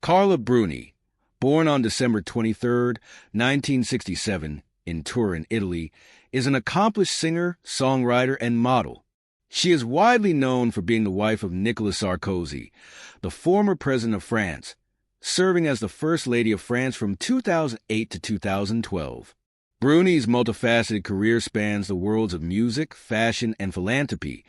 Carla Bruni, born on December 23, 1967, in Turin, Italy, is an accomplished singer, songwriter, and model. She is widely known for being the wife of Nicolas Sarkozy, the former president of France, serving as the First Lady of France from 2008 to 2012. Bruni's multifaceted career spans the worlds of music, fashion, and philanthropy,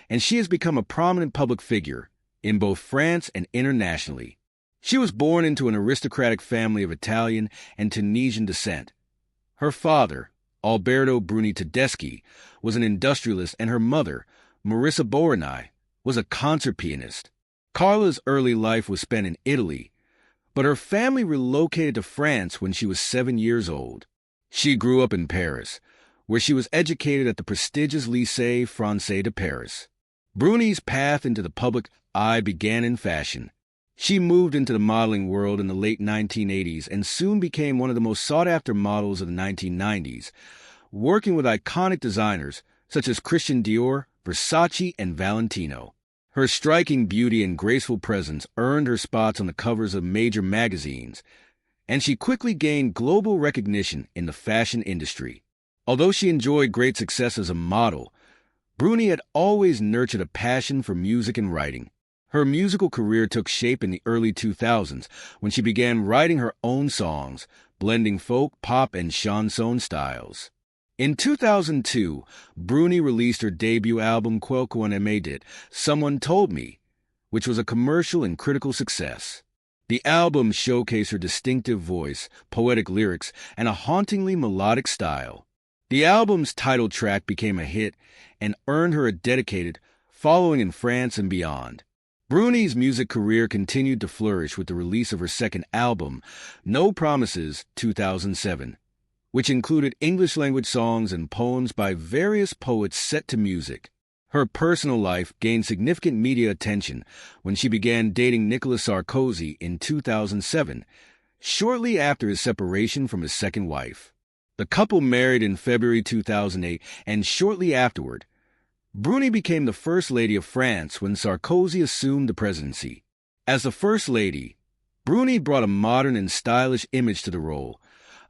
and she has become a prominent public figure in both France and internationally. She was born into an aristocratic family of Italian and Tunisian descent. Her father, Alberto Bruni Tedeschi, was an industrialist, and her mother, Marissa Bruni, was a concert pianist. Carla's early life was spent in Italy, but her family relocated to France when she was 7 years old. She grew up in Paris, where she was educated at the prestigious Lycée Français de Paris. Bruni's path into the public eye began in fashion. She moved into the modeling world in the late 1980s and soon became one of the most sought-after models of the 1990s, working with iconic designers such as Christian Dior, Versace, and Valentino. Her striking beauty and graceful presence earned her spots on the covers of major magazines, and she quickly gained global recognition in the fashion industry. Although she enjoyed great success as a model, Bruni had always nurtured a passion for music and writing. Her musical career took shape in the early 2000s when she began writing her own songs, blending folk, pop, and chanson styles. In 2002, Bruni released her debut album Quelqu'un m'a dit, Someone Told Me, which was a commercial and critical success. The album showcased her distinctive voice, poetic lyrics, and a hauntingly melodic style. The album's title track became a hit and earned her a dedicated following in France and beyond. Bruni's music career continued to flourish with the release of her second album, No Promises, 2007, which included English-language songs and poems by various poets set to music. Her personal life gained significant media attention when she began dating Nicolas Sarkozy in 2007, shortly after his separation from his second wife. The couple married in February 2008, and shortly afterward, Bruni became the First Lady of France when Sarkozy assumed the presidency. As the First Lady, Bruni brought a modern and stylish image to the role,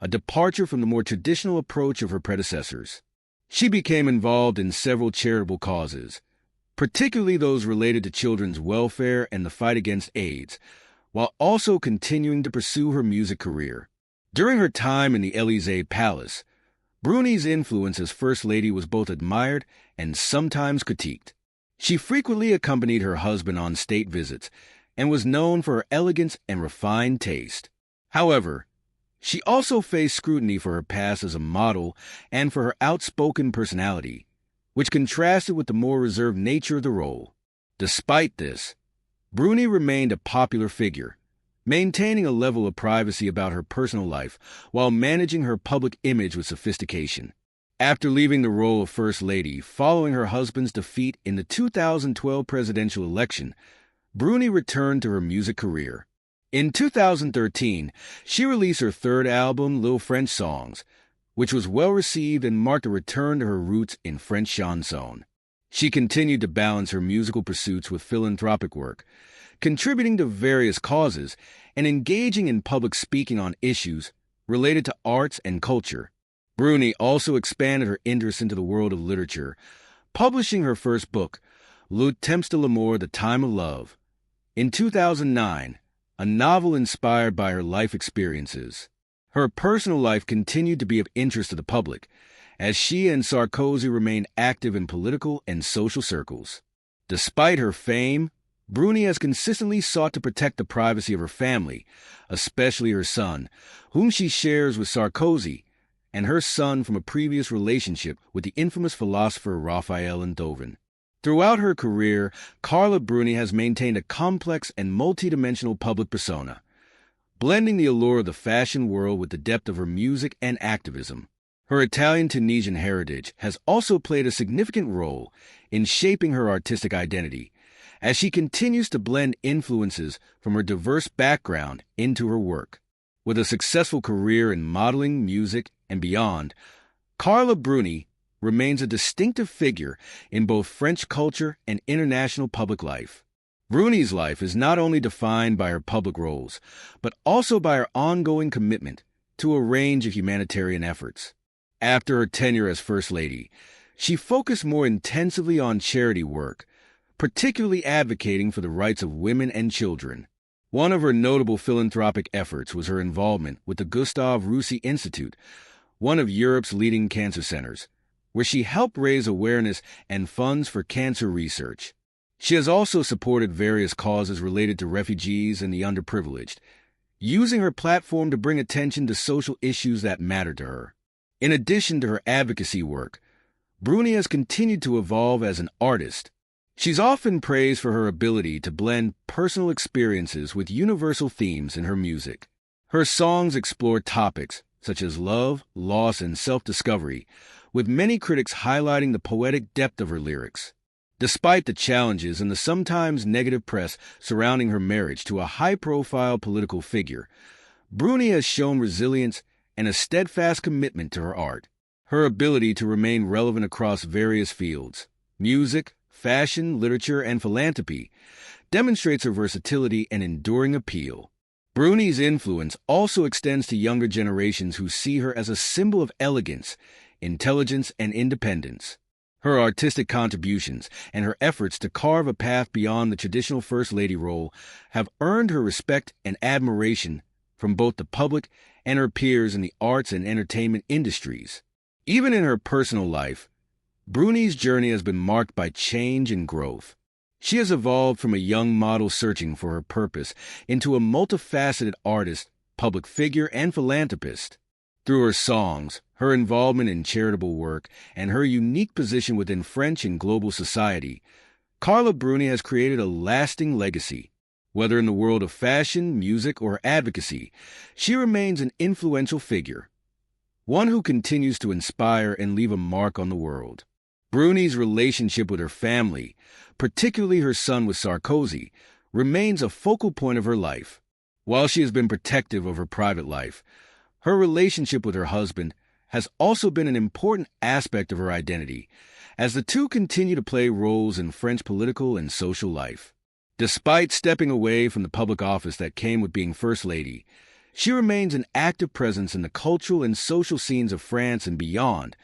a departure from the more traditional approach of her predecessors. She became involved in several charitable causes, particularly those related to children's welfare and the fight against AIDS, while also continuing to pursue her music career. During her time in the Élysée Palace, Bruni's influence as First Lady was both admired and sometimes critiqued. She frequently accompanied her husband on state visits and was known for her elegance and refined taste. However, she also faced scrutiny for her past as a model and for her outspoken personality, which contrasted with the more reserved nature of the role. Despite this, Bruni remained a popular figure, maintaining a level of privacy about her personal life while managing her public image with sophistication. After leaving the role of First Lady following her husband's defeat in the 2012 presidential election, Bruni returned to her music career. In 2013, she released her third album, Little French Songs, which was well received and marked a return to her roots in French chanson. She continued to balance her musical pursuits with philanthropic work, contributing to various causes and engaging in public speaking on issues related to arts and culture. Bruni also expanded her interest into the world of literature, publishing her first book, Le Temps de l'amour, The Time of Love, in 2009, a novel inspired by her life experiences. Her personal life continued to be of interest to the public, as she and Sarkozy remained active in political and social circles. Despite her fame, Bruni has consistently sought to protect the privacy of her family, especially her son, whom she shares with Sarkozy, and her son from a previous relationship with the infamous philosopher Raphael Enthoven. Throughout her career, Carla Bruni has maintained a complex and multidimensional public persona, blending the allure of the fashion world with the depth of her music and activism. Her Italian-Tunisian heritage has also played a significant role in shaping her artistic identity, as she continues to blend influences from her diverse background into her work. With a successful career in modeling, music, and beyond, Carla Bruni remains a distinctive figure in both French culture and international public life. Bruni's life is not only defined by her public roles, but also by her ongoing commitment to a range of humanitarian efforts. After her tenure as First Lady, she focused more intensively on charity work, particularly advocating for the rights of women and children. One of her notable philanthropic efforts was her involvement with the Gustave Roussy Institute, one of Europe's leading cancer centers, where she helped raise awareness and funds for cancer research. She has also supported various causes related to refugees and the underprivileged, using her platform to bring attention to social issues that matter to her. In addition to her advocacy work, Bruni has continued to evolve as an artist. She's often praised for her ability to blend personal experiences with universal themes in her music. Her songs explore topics such as love, loss, and self-discovery, with many critics highlighting the poetic depth of her lyrics. Despite the challenges and the sometimes negative press surrounding her marriage to a high-profile political figure, Bruni has shown resilience and a steadfast commitment to her art. Her ability to remain relevant across various fields, music, fashion, literature, and philanthropy, demonstrates her versatility and enduring appeal. Bruni's influence also extends to younger generations who see her as a symbol of elegance, intelligence, and independence. Her artistic contributions and her efforts to carve a path beyond the traditional First Lady role have earned her respect and admiration from both the public and her peers in the arts and entertainment industries. Even in her personal life, Bruni's journey has been marked by change and growth. She has evolved from a young model searching for her purpose into a multifaceted artist, public figure, and philanthropist. Through her songs, her involvement in charitable work, and her unique position within French and global society, Carla Bruni has created a lasting legacy. Whether in the world of fashion, music, or advocacy, she remains an influential figure, one who continues to inspire and leave a mark on the world. Bruni's relationship with her family, particularly her son with Sarkozy, remains a focal point of her life. While she has been protective of her private life, her relationship with her husband has also been an important aspect of her identity, as the two continue to play roles in French political and social life. Despite stepping away from the public office that came with being First Lady, she remains an active presence in the cultural and social scenes of France and beyond,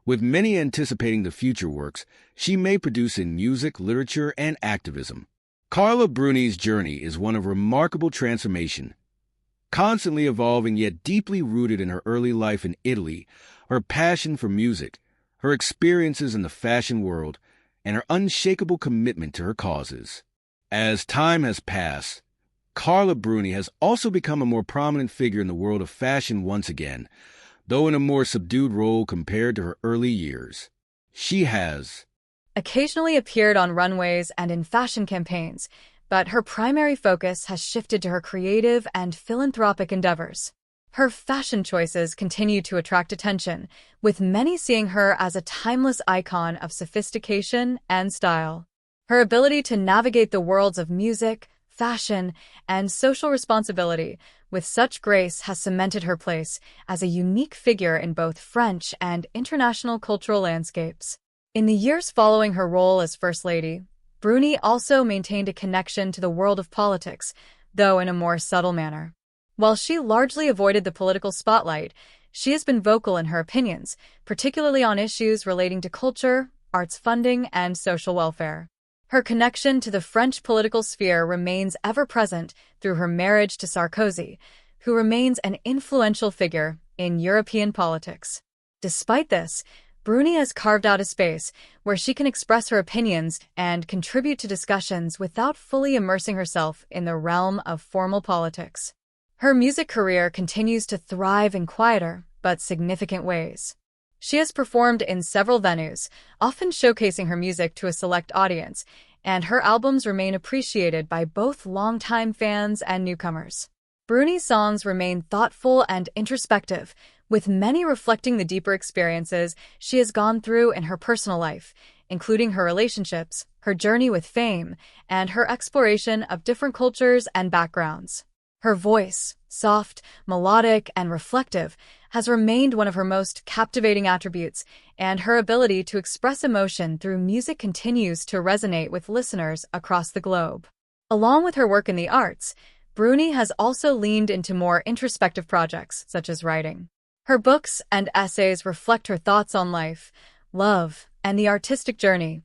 with many anticipating the future works she may produce in music, literature, and activism. Carla Bruni's journey is one of remarkable transformation. Constantly evolving yet deeply rooted in her early life in Italy, her passion for music, her experiences in the fashion world, and her unshakable commitment to her causes. As time has passed, Carla Bruni has also become a more prominent figure in the world of fashion once again, though in a more subdued role compared to her early years. She has occasionally appeared on runways and in fashion campaigns, but her primary focus has shifted to her creative and philanthropic endeavors. Her fashion choices continue to attract attention, with many seeing her as a timeless icon of sophistication and style. Her ability to navigate the worlds of music, fashion, and social responsibility with such grace has cemented her place as a unique figure in both French and international cultural landscapes. In the years following her role as First Lady, Bruni also maintained a connection to the world of politics, though in a more subtle manner. While she largely avoided the political spotlight, she has been vocal in her opinions, particularly on issues relating to culture, arts funding, and social welfare. Her connection to the French political sphere remains ever present through her marriage to Sarkozy, who remains an influential figure in European politics. Despite this, Bruni has carved out a space where she can express her opinions and contribute to discussions without fully immersing herself in the realm of formal politics. Her music career continues to thrive in quieter but significant ways. She has performed in several venues, often showcasing her music to a select audience, and her albums remain appreciated by both longtime fans and newcomers. Bruni's songs remain thoughtful and introspective, with many reflecting the deeper experiences she has gone through in her personal life, including her relationships, her journey with fame, and her exploration of different cultures and backgrounds. Her voice, soft, melodic, and reflective, has remained one of her most captivating attributes, and her ability to express emotion through music continues to resonate with listeners across the globe. Along with her work in the arts, Bruni has also leaned into more introspective projects, such as writing. Her books and essays reflect her thoughts on life, love, and the artistic journey,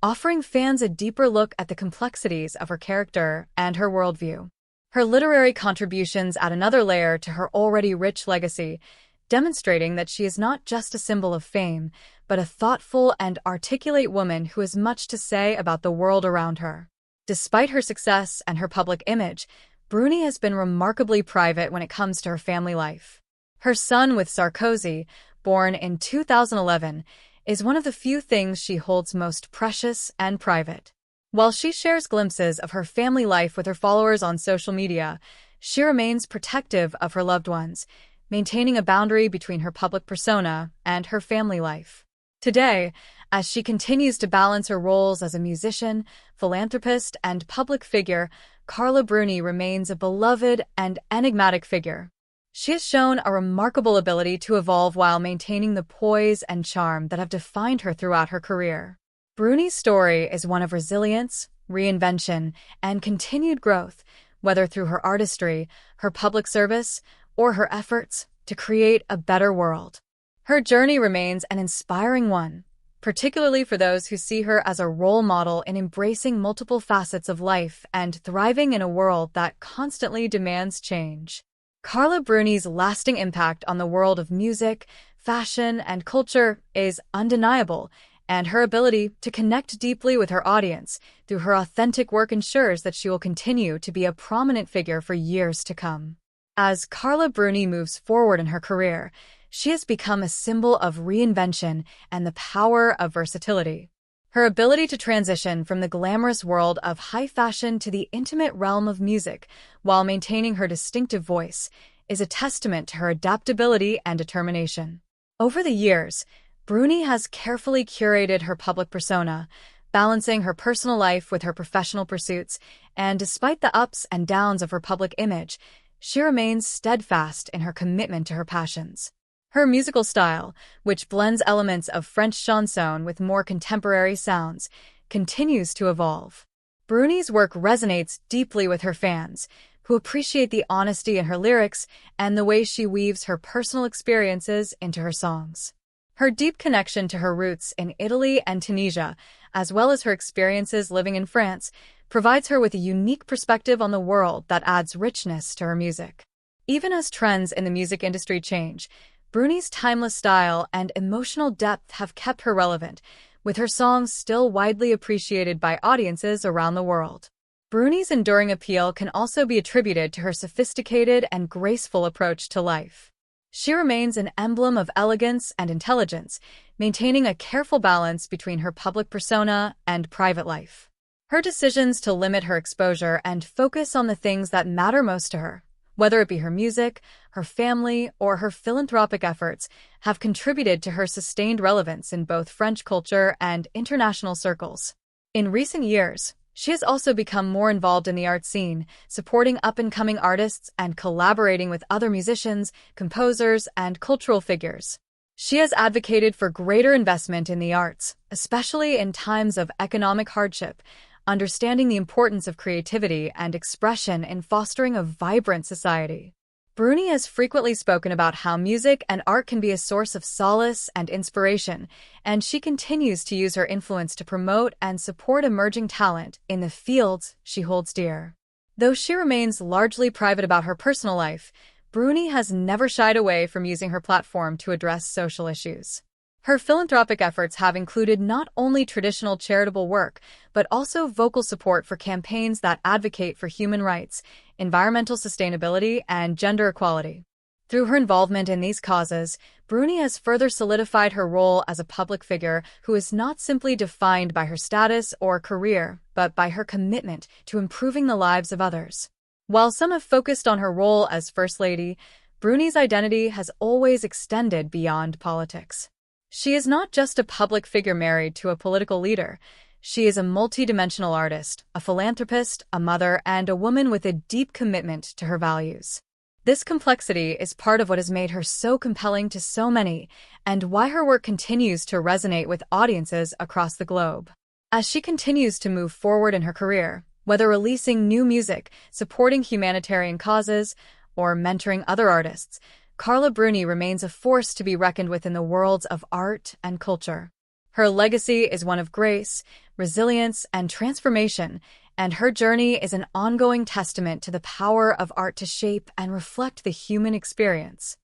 offering fans a deeper look at the complexities of her character and her worldview. Her literary contributions add another layer to her already rich legacy, demonstrating that she is not just a symbol of fame, but a thoughtful and articulate woman who has much to say about the world around her. Despite her success and her public image, Bruni has been remarkably private when it comes to her family life. Her son with Sarkozy, born in 2011, is one of the few things she holds most precious and private. While she shares glimpses of her family life with her followers on social media, she remains protective of her loved ones, maintaining a boundary between her public persona and her family life. Today, as she continues to balance her roles as a musician, philanthropist, and public figure, Carla Bruni remains a beloved and enigmatic figure. She has shown a remarkable ability to evolve while maintaining the poise and charm that have defined her throughout her career. Bruni's story is one of resilience, reinvention, and continued growth, whether through her artistry, her public service, or her efforts to create a better world. Her journey remains an inspiring one, particularly for those who see her as a role model in embracing multiple facets of life and thriving in a world that constantly demands change. Carla Bruni's lasting impact on the world of music, fashion, and culture is undeniable, and her ability to connect deeply with her audience through her authentic work ensures that she will continue to be a prominent figure for years to come. As Carla Bruni moves forward in her career, she has become a symbol of reinvention and the power of versatility. Her ability to transition from the glamorous world of high fashion to the intimate realm of music while maintaining her distinctive voice is a testament to her adaptability and determination. Over the years, Bruni has carefully curated her public persona, balancing her personal life with her professional pursuits, and despite the ups and downs of her public image, she remains steadfast in her commitment to her passions. Her musical style, which blends elements of French chanson with more contemporary sounds, continues to evolve. Bruni's work resonates deeply with her fans, who appreciate the honesty in her lyrics and the way she weaves her personal experiences into her songs. Her deep connection to her roots in Italy and Tunisia, as well as her experiences living in France, provides her with a unique perspective on the world that adds richness to her music. Even as trends in the music industry change, Bruni's timeless style and emotional depth have kept her relevant, with her songs still widely appreciated by audiences around the world. Bruni's enduring appeal can also be attributed to her sophisticated and graceful approach to life. She remains an emblem of elegance and intelligence, maintaining a careful balance between her public persona and private life. Her decisions to limit her exposure and focus on the things that matter most to her, whether it be her music, her family, or her philanthropic efforts, have contributed to her sustained relevance in both French culture and international circles. In recent years, she has also become more involved in the art scene, supporting up-and-coming artists and collaborating with other musicians, composers, and cultural figures. She has advocated for greater investment in the arts, especially in times of economic hardship, understanding the importance of creativity and expression in fostering a vibrant society. Bruni has frequently spoken about how music and art can be a source of solace and inspiration, and she continues to use her influence to promote and support emerging talent in the fields she holds dear. Though she remains largely private about her personal life, Bruni has never shied away from using her platform to address social issues. Her philanthropic efforts have included not only traditional charitable work, but also vocal support for campaigns that advocate for human rights, environmental sustainability, and gender equality. Through her involvement in these causes, Bruni has further solidified her role as a public figure who is not simply defined by her status or career, but by her commitment to improving the lives of others. While some have focused on her role as First Lady, Bruni's identity has always extended beyond politics. She is not just a public figure married to a political leader. She is a multidimensional artist, a philanthropist, a mother, and a woman with a deep commitment to her values. This complexity is part of what has made her so compelling to so many, and why her work continues to resonate with audiences across the globe. As she continues to move forward in her career, Whether releasing new music, supporting humanitarian causes, or mentoring other artists, Carla Bruni remains a force to be reckoned with in the worlds of art and culture. Her legacy is one of grace, resilience, and transformation, and her journey is an ongoing testament to the power of art to shape and reflect the human experience.